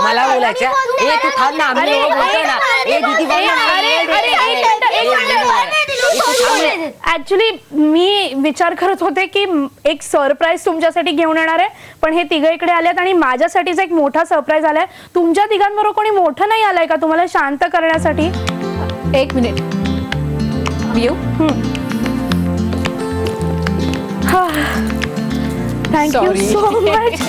मला बोलायचं ए तू थांब ना आम्ही दोघं बोलतोय ना ए दीदी बोल ना ऍक्च्युली मी विचार करत होते की एक सरप्राईज तुमच्यासाठी घेऊन येणार आहे, पण हे तिघं इकडे आलेत आणि माझ्यासाठीच एक मोठा सरप्राईज आलाय. तुमच्या तिघांबरोबर कोणी मोठं नाही आलंय का तुम्हाला शांत करण्यासाठी? एक मिनिट येऊ. Thank you Sorry. So much.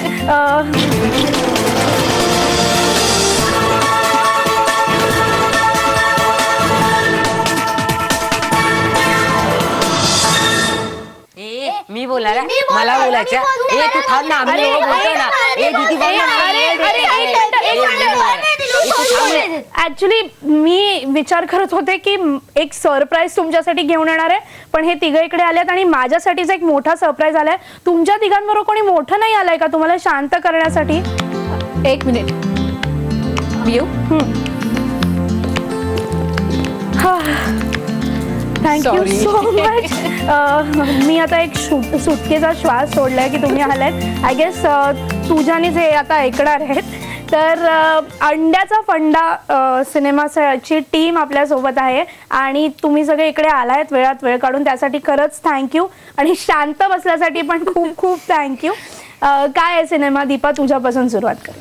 ए मी बोलायला मला बोलायचं ए तू थांब ना आम्ही दोघं बोलतोय ना ए दीदी बोल ना ऍक्च्युली मी विचार करत होते की एक सरप्राईज तुमच्यासाठी घेऊन येणार आहे, पण हे तिघं इकडे आलेत आणि माझ्यासाठीच एक मोठा सरप्राईज आलाय. तुमच्या तिघांबरोबर कोणी मोठं नाही आलंय का तुम्हाला शांत करण्यासाठी? एक मिनिट येऊ. Thank you Sorry. So much. मी आता एक सुटकेचा श्वास सोडलाय की तुम्ही आलात. आय गेस तुझ्यानीच हे आता ऐकणार आहेत. तर अंड्याचा फंडा सिनेमाची टीम आपल्यासोबत आहे आणि तुम्ही सगळे इकडे आलायत वेळात वेळ काढून, त्यासाठी खरंच थँक्यू. आणि शांत बसल्यासाठी पण खूप खूप थँक्यू. काय आहे सिनेमा? दीपा तुझ्यापासून सुरुवात कर.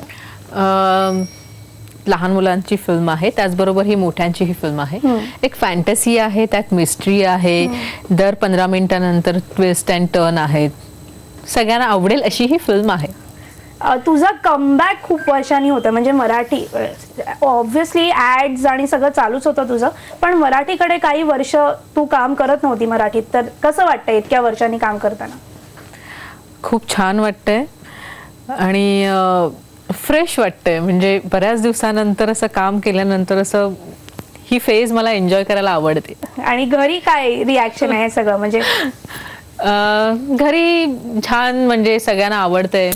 लहान मुलांची फिल्म आहे, त्याचबरोबर ही मोठ्यांची ही फिल्म आहे. एक फॅन्टसी आहे, त्यात मिस्ट्री आहे, दर 15 मिनिटानंतर ट्विस्ट अँड टर्न आहेत. सगळ्यांना आवडेल अशी ही फिल्म आहे. तुझा कमबॅक खूप वर्षांनी होतं, म्हणजे मराठी ऑब्व्हियसली ॲड्स आणि सगळं चालूच होतं तुझं, पण मराठीकडे काही वर्ष तू काम करत नव्हती मराठीत. तर कसं वाटतं इतक्या वर्षांनी काम करताना? खूप छान वाटतंय आणि फ्रेश वाटतंय. म्हणजे बऱ्याच दिवसानंतर असं काम केल्यानंतर असं ही फेज मला एन्जॉय करायला आवडते. आणि घरी काय रिॲक्शन आहे सगळं? म्हणजे घरी छान, म्हणजे सगळ्यांना आवडतंय.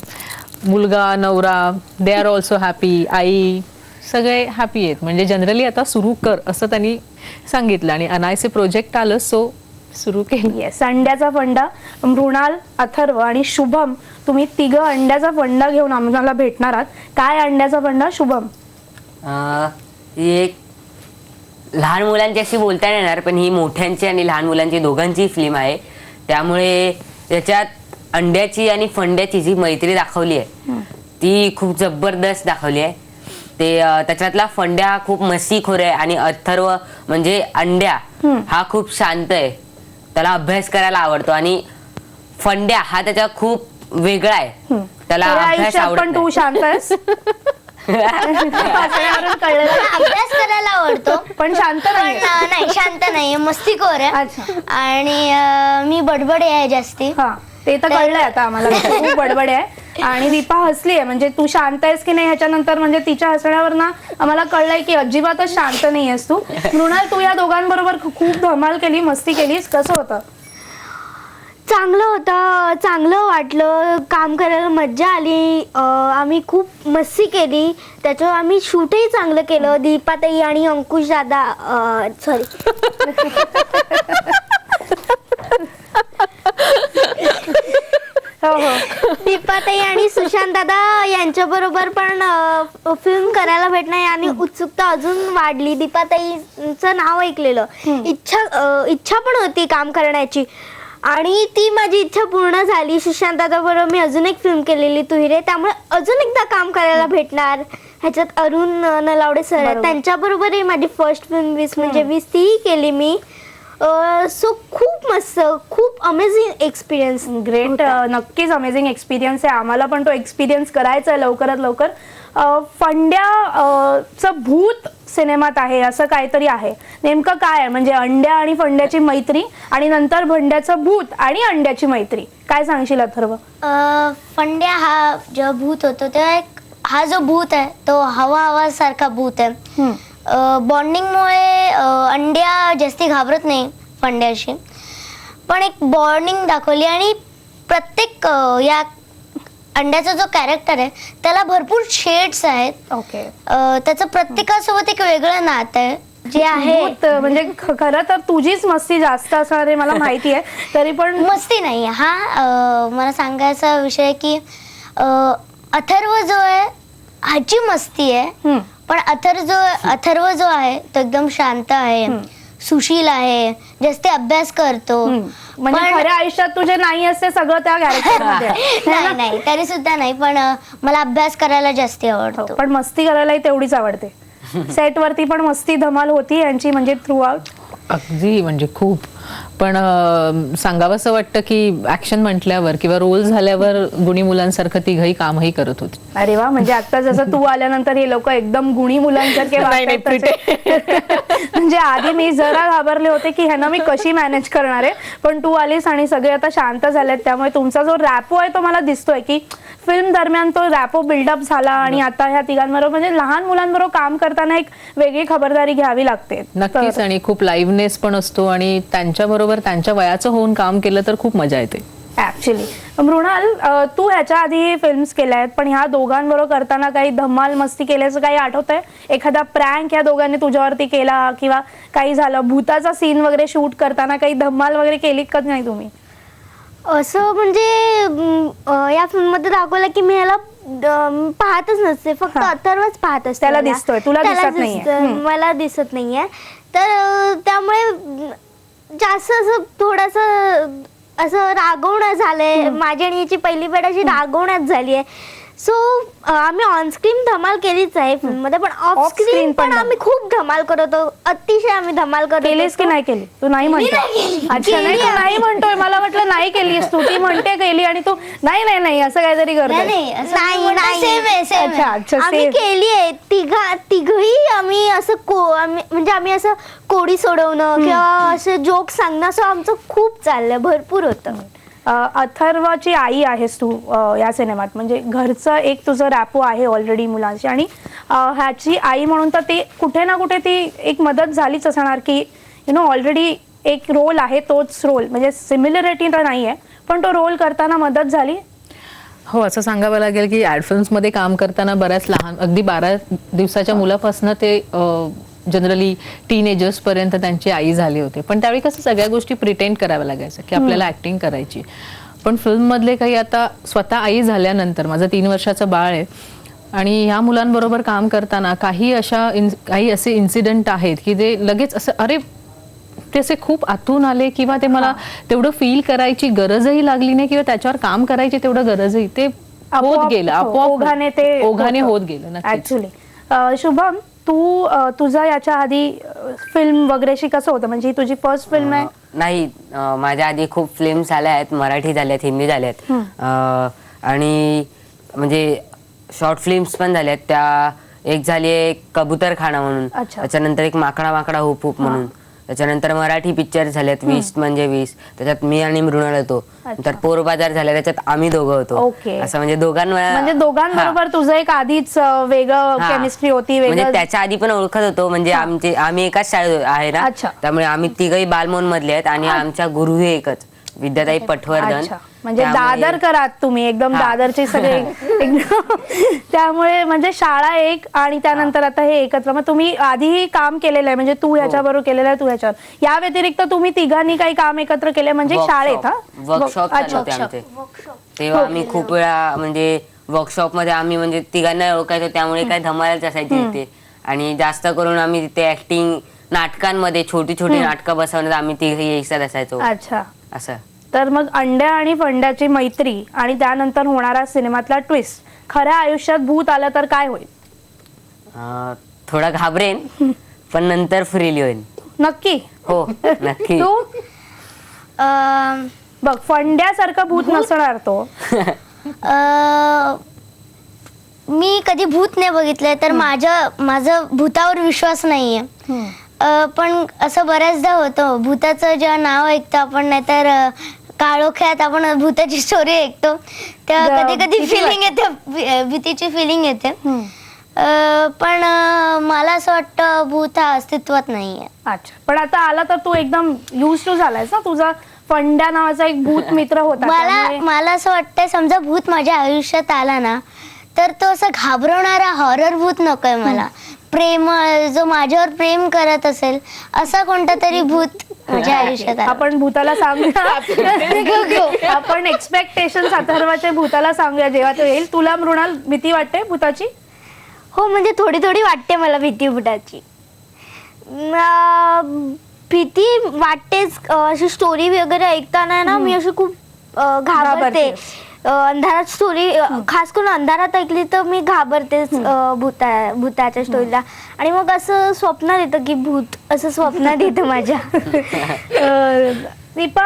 मुलगा नवरा दे आर ऑल्सो हॅपी, आई सगळे हॅपी आहेत. म्हणजे जनरली आता सुरू कर असं त्यांनी सांगितलं आणि अनायसे प्रोजेक्ट आलं सो सुरू केलं. येस, अंड्याचा फंडा. मृणाल, अथर्व आणि शुभम, तुम्ही तिघं अंड्याचा फंडा घेऊन आम्हाला भेटणार आहात. काय अंड्याचा फंडा शुभम? ही एक लहान मुलांची अशी बोलता येणार, पण ही मोठ्यांची आणि लहान मुलांची दोघांची फिल्म आहे. त्यामुळे त्याच्यात अंड्याची आणि फंड्याची जी मैत्री दाखवली आहे ती खूप जबरदस्त दाखवली आहे. ते त्याच्यातला फंड्या खूप मस्तीखोर आहे आणि अथर्व म्हणजे अंड्या हा खूप शांत आहे, त्याला अभ्यास करायला आवडतो. आणि फंड्या हा त्याचा खूप वेगळा आहे, त्याला अभ्यास आवडत पण तू शांत आहेस. अभ्यास करायला आवडतो पण शांत नाही. नाही, शांत नाही, मस्तीखोर आहे. आणि मी बडबडे आहे जास्ती. हा, ते तर कळलंय आता आम्हाला, खूप बडबड आहे. आणि दीपा हसली आहे, म्हणजे तू शांत आहेस की नाही ह्याच्यानंतर म्हणजे तिच्या हसण्यावर ना आम्हाला कळलंय की अजिबातच शांत नाही आहेस तू. मृणाल, तू या दोघांबरोबर खूप धमाल केली, मस्ती केलीस, कसं होतं? चांगलं होतं, चांगलं वाटलं, काम करायला मज्जा आली. आम्ही खूप मस्ती केली, त्याच्यावर आम्ही शूटही चांगलं केलं. दीपाताई आणि अंकुश दादा, सॉरी दीपाताई आणि सुशांत दादा यांच्याबरोबर पण फिल्म करायला भेटणार आणि उत्सुकता अजून वाढली. दीपाताईचं नाव ऐकलेलं, इच्छा पण होती काम करण्याची आणि ती माझी इच्छा पूर्ण झाली. सुशांत दादा बरोबर मी अजून एक फिल्म केलेली तुहिरे, त्यामुळे अजून एकदा काम करायला भेटणार. ह्याच्यात अरुण नलावडे सर आहेत, त्यांच्याबरोबरही माझी फर्स्ट फिल्म 20 म्हणजे 20 तीही केली मी. सो खूप मस्त, खूप अमेझिंग एक्सपिरियन्स. ग्रेट, नक्कीच अमेझिंग एक्सपिरियन्स आहे. आम्हाला पण तो एक्सपिरियन्स करायचा आहे लवकरात लवकर. फंड्याचं भूत सिनेमात आहे असं काहीतरी आहे, नेमकं काय आहे? म्हणजे अंड्या आणि फंड्याची मैत्री आणि नंतर भंड्याचं भूत आणि अंड्याची मैत्री, काय सांगशील अथर्व? फंड्या हा जेव्हा भूत होतो तेव्हा हा जो भूत आहे तो हवा सारखा भूत आहे. बॉन्डिंगमुळे अंड्या जास्ती घाबरत नाही फंड्याशी, पण एक बॉन्डिंग दाखवली. आणि प्रत्येक या अंड्याचा जो कॅरेक्टर आहे त्याला भरपूर शेड्स आहेत. ओके, त्याचं प्रत्येकासोबत एक वेगळं नातं आहे जे आहे. म्हणजे खरं तर तुझीच मस्ती जास्त असणार आहे मला माहिती आहे, तरी पण मस्ती नाही हा मला सांगायचा विषय की अथर्व जो आहे ह्याची मस्ती आहे, पण अथर्व जो आहे तो एकदम शांत आहे, सुशील आहे, जास्त अभ्यास करतो. म्हणजे खऱ्या आयुष्यात तुझे नाही असते सगळं त्या कॅरेक्टर मध्ये. नाही तरी सुद्धा नाही, पण मला अभ्यास करायला जास्त आवडतो. पण मस्ती करायलाही तेवढीच आवडते. सेट वरती पण मस्ती धमाल होती यांची, म्हणजे थ्रू आउट. अगदी म्हणजे खूप. पण सांगावंसं वाटतं की ऍक्शन म्हटल्यावर किंवा रोल झाल्यावर गुणी मुलांसारखं तिघही कामही करत होती. अरे वा, म्हणजे आता जसं तू आल्यानंतर हे लोक एकदम गुणी मुलांसारखे वागतायत तसे. म्हणजे आधी मी जरा घाबरले होते की ह्यांना मी कशी मॅनेज करणार आहे, पण तू आलीस आणि सगळे आता शांत झालेत. त्यामुळे तुमचा जो रॅपो आहे तो मला दिसतोय की फिल्म दरम्यान तो रॅपो बिल्डअप झाला आणि आता ह्या तिघांबरोबर म्हणजे लहान मुलांबरोबर काम करताना एक वेगळी खबरदारी घ्यावी लागते. नक्कीच. आणि खूप लाईव्हनेस पण असतो आणि त्यांच्याबरोबर त्यांच्या वयाचं होऊन काम केलं तर खूप मजा येते. ऍक्च्युली मृणाल, तू ह्याच्या आधी फिल्म्स केल्या आहेत, पण ह्या दोघांबरोबर करताना काही धमाल मस्ती केल्याचं काही आठवतंय? एखादा प्रँक या दोघांनी तुझ्यावरती केला किंवा काही झालं, भूताचा सीन वगैरे शूट करताना काही धमाल वगैरे केली का नाही तुम्ही? असं म्हणजे या फिल्म मध्ये दाखवलं की मी ह्याला पाहतच नसते, फक्त अथर्वच पाहत असते. त्याला दिसतोय, तुला दिसत नाहीये. मला दिसत नाहीये. तर त्यामुळे जास्त असं थोडस असं रागवणं झालंय माझी आणि याची पहिली भेट अशी रागवण्यात झाली आहे. सो आम्ही ऑनस्क्रीन धमाल केलीच आहे फिल्म मध्ये, पण ऑफ स्क्रीन पण आम्ही खूप धमाल करतो, अतिशय आम्ही धमाल करतो. केलीस की नाही केली? तू नाही म्हणतो. अच्छा, नाही तू नाही म्हणतोय, मला वाटलं नाही केलीस तू. ती म्हणते केली आणि तू नाही नाही नाही असं काहीतरी करतोय. अच्छा, आम्ही केली आहे तिघही. आम्ही असं आम्ही असं कोडी सोडवणं किंवा असं जोक सांगणं असं आमचं खूप चाललंय, भरपूर होतं. अथर्वची आई आहेस तू या सिनेमात, म्हणजे घरचं एक तुझं रॅपो आहे ऑलरेडी मुलांशी, आणि ह्याची आई म्हणून तर ते कुठे ना कुठे ती एक मदत झालीच असणार की ऑलरेडी एक रोल आहे तोच रोल, म्हणजे सिमिलरिटी तर नाही आहे पण तो रोल करताना मदत झाली. हो, असं सांगावं लागेल की ॲड फिल्म्समध्ये काम करताना बऱ्याच लहान अगदी 12 दिवसाच्या मुलापासून ते जनरली टीनेजर्स पर्यंत त्यांची आई झाली होती. पण त्यावेळी कसं सगळ्या गोष्टी प्रिटेंड कराव्या लागायचं की आपल्याला ऍक्टिंग करायची. पण फिल्ममधले काही आता स्वतः आई झाल्यानंतर, माझं 3 वर्षाचं बाळ आहे आणि ह्या मुलांबरोबर काम करताना काही असे इन्सिडेंट आहेत की ते लगेच असं अरे ते असे खूप आतून आले किंवा ते मला तेवढं फील करायची गरजही लागली नाही किंवा त्याच्यावर काम करायची तेवढं गरजही ते होत गेलं, आपोआप ओघाने होत गेलं. ऍक्च्युली शुभम, तू तुझा याच्या आधी फिल्म वगैरेशी कसं होतं, म्हणजे ही तुझी फर्स्ट फिल्म आहे? नाही, माझ्या आधी खूप फिल्म्स झाल्या आहेत, मराठी झाल्यात, हिंदी झाल्यात, आणि म्हणजे शॉर्ट फिल्म्स पण झाल्यात. त्या एक झाली आहे कबूतर खाना म्हणून, त्याच्यानंतर एक माकडा माकडा हुप हुप म्हणून, त्याच्यानंतर मराठी पिक्चर झालेत 20 म्हणजे 20, त्याच्यात मी आणि मृणाल होतो. नंतर पोरबाजार झाल्या, त्याच्यात आम्ही दोघं होतो. असं म्हणजे दोघांबरोबर तुझं एक आधीच वेगळं केमिस्ट्री होती. म्हणजे त्याच्या आधी पण ओळखत होतो, म्हणजे आम्ही एकाच शाळेत आहे ना, त्यामुळे आम्ही तिघही बालमोहन मधले आहेत आणि आमच्या गुरुही एकच, विद्याताई पटवर्धन. म्हणजे दादरकर आहात तुम्ही, एकदम दादरचे सगळे त्यामुळे म्हणजे शाळा एक आणि त्यानंतर आता हे एकत्र. मग तुम्ही आधीही काम केलेलं आहे, म्हणजे तू ह्याच्याबरोबर केलेलं आहे, तू ह्याच्यावर. या व्यतिरिक्त तुम्ही तिघांनी काही काम एकत्र केले म्हणजे शाळेत? वर्कशॉप होते आमचे, तेव्हा आम्ही खूप वेळा म्हणजे वर्कशॉप मध्ये आम्ही म्हणजे तिघांना ओळखायचो, त्यामुळे काय धमालच असायची तिथे. आणि जास्त करून आम्ही तिथे ऍक्टिंग नाटकांमध्ये छोटी छोटी नाटकं बसवण्यात आम्ही तिघही एकसाथ असायचो. अच्छा, असं. तर मग अंड्या आणि फंड्याची मैत्री आणि त्यानंतर होणारा सिनेमातला ट्विस्ट, खऱ्या आयुष्यात भूत आलं तर काय होईल? थोडा घाबरेन, पण नंतर फ्रीली होईल. नक्की? हो, नक्की. तू बघ, फंड्यासारखं भूत नसणार तो. मी कधी भूत नाही बघितलंय, तर माझं भूतावर विश्वास नाहीये. पण असं बऱ्याचदा होतं, भूताचं जेव्हा नाव ऐकतो आपण, नाहीतर काळोख्यात आपण भूताची स्टोरी ऐकतो, तेव्हा कधी कधी फिलिंग येते, भीतीची फिलिंग येते. पण मला असं वाटतं भूत हा अस्तित्वात नाहीये. अच्छा, पण आता आला तर तू एकदम युज टू झालायस ना, तुझा फंड्या नावाचा एक भूत मित्र होता. मला असं वाटतंय, समजा भूत माझ्या आयुष्यात आला ना, तर तो असं घाबरवणारा हॉरर भूत नकोय मला. प्रेम, जो माझ्यावर प्रेम करत असेल असा कोणता तरी भूत माझ्या आयुष्यात. आपण भूताला सांगूया, आपण एक्सपेक्टेशन अथर्वच्या भूताला सांगूया जेव्हा तो येईल. तुला मृणाल भीती वाटते भूताची? हो म्हणजे थोडी थोडी वाटते मला भीती भुताची. भीती वाटतेच. अशी स्टोरी वगैरे ऐकताना ना मी अशी खूप घाबरते. अंधारात स्टोरी खास करून अंधारात ऐकली तर मी घाबरतेच भूताच्या स्टोरीला. आणि मग असं स्वप्नात येतं की भूत असं स्वप्नात येतं माझ्या. दीपा,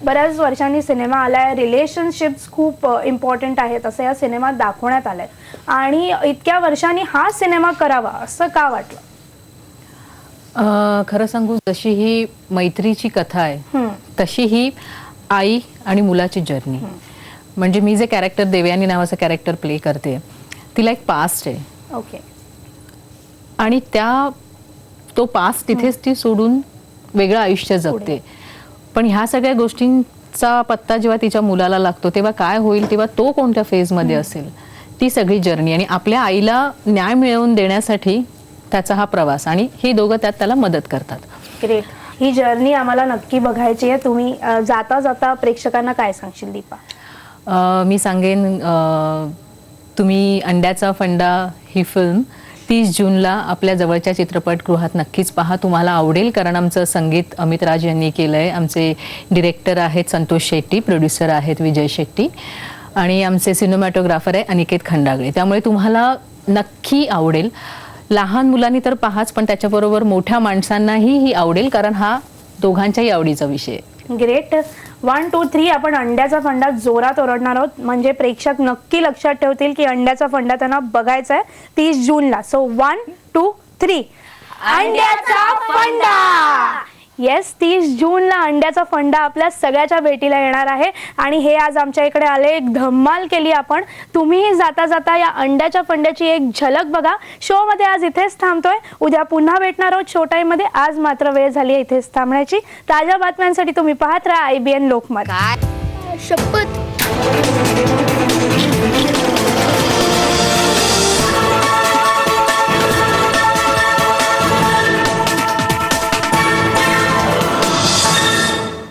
बऱ्याच वर्षांनी सिनेमा आलाय, रिलेशनशिप्स खूप इम्पॉर्टंट आहेत असं या सिनेमात दाखवण्यात आलंय, आणि इतक्या वर्षांनी हा सिनेमा करावा असं का वाटलं? खरं सांगू, जशी ही मैत्रीची कथा आहे तशी ही आई आणि मुलाची जर्नी. म्हणजे मी जे कॅरेक्टर देवयानी नावाचं कॅरेक्टर प्ले करते तिला एक पास्ट आहे. ओके. आणि तो पास्ट तिथेच ती सोडून वेगळं आयुष्य जगते. पण ह्या सगळ्या गोष्टींचा पत्ता जेव्हा तिच्या मुलाला लागतो तेव्हा काय होईल, तेव्हा तो कोणत्या फेजमध्ये असेल, ती सगळी जर्नी. आणि आपल्या आईला न्याय मिळवून देण्यासाठी त्याचा हा प्रवास, आणि हे दोघं त्याला मदत करतात. ग्रेट. ही जर्नी आम्हाला नक्की बघायची आहे. तुम्ही जाता जाता प्रेक्षकांना काय सांगशील दीपा? मी सांगेन, तुम्ही अंड्याचा फंडा ही फिल्म 30 जूनला आपल्या जवळच्या चित्रपटगृहात नक्कीच पहा. तुम्हाला आवडेल, कारण आमचं संगीत अमित राज यांनी केलं आहे. आमचे डिरेक्टर आहेत संतोष शेट्टी, प्रोड्युसर आहेत विजय शेट्टी, आणि आमचे सिनेमॅटोग्राफर आहे अनिकेत खंडागळे. त्यामुळे तुम्हाला नक्की आवडेल. लहान मुलांनी तर पहाच, पण त्याच्याबरोबर मोठ्या माणसांनाही ही आवडेल, कारण हा दोघांच्याही आवडीचा विषय आहे. ग्रेट. 1, 2, 3 आपण अंड्याचा फंडा जोरात ओरडणार आहोत, म्हणजे प्रेक्षक नक्की लक्षात ठेवतील की अंड्याचा फंडा त्यांना बघायचा आहे 30 जूनला. सो 1, 2, 3 अंड्याचा फंडा. येस, 30 जूनला अंड्याचा फंडा आपल्या सगळ्याच्या भेटीला येणार आहे, आणि हे आज आमच्या इकडे आले, एक धम्माल केली आपण. तुम्हीही जाता जाता या अंड्याच्या फंड्याची एक झलक बघा. शो मध्ये आज इथेच थांबतोय, उद्या पुन्हा भेटणार आहोत शो टाइम मध्ये. आज मात्र वेळ झाली आहे इथेच थांबण्याची. ताज्या बातम्यांसाठी तुम्ही पाहत राहा IBN लोकमत. शपथ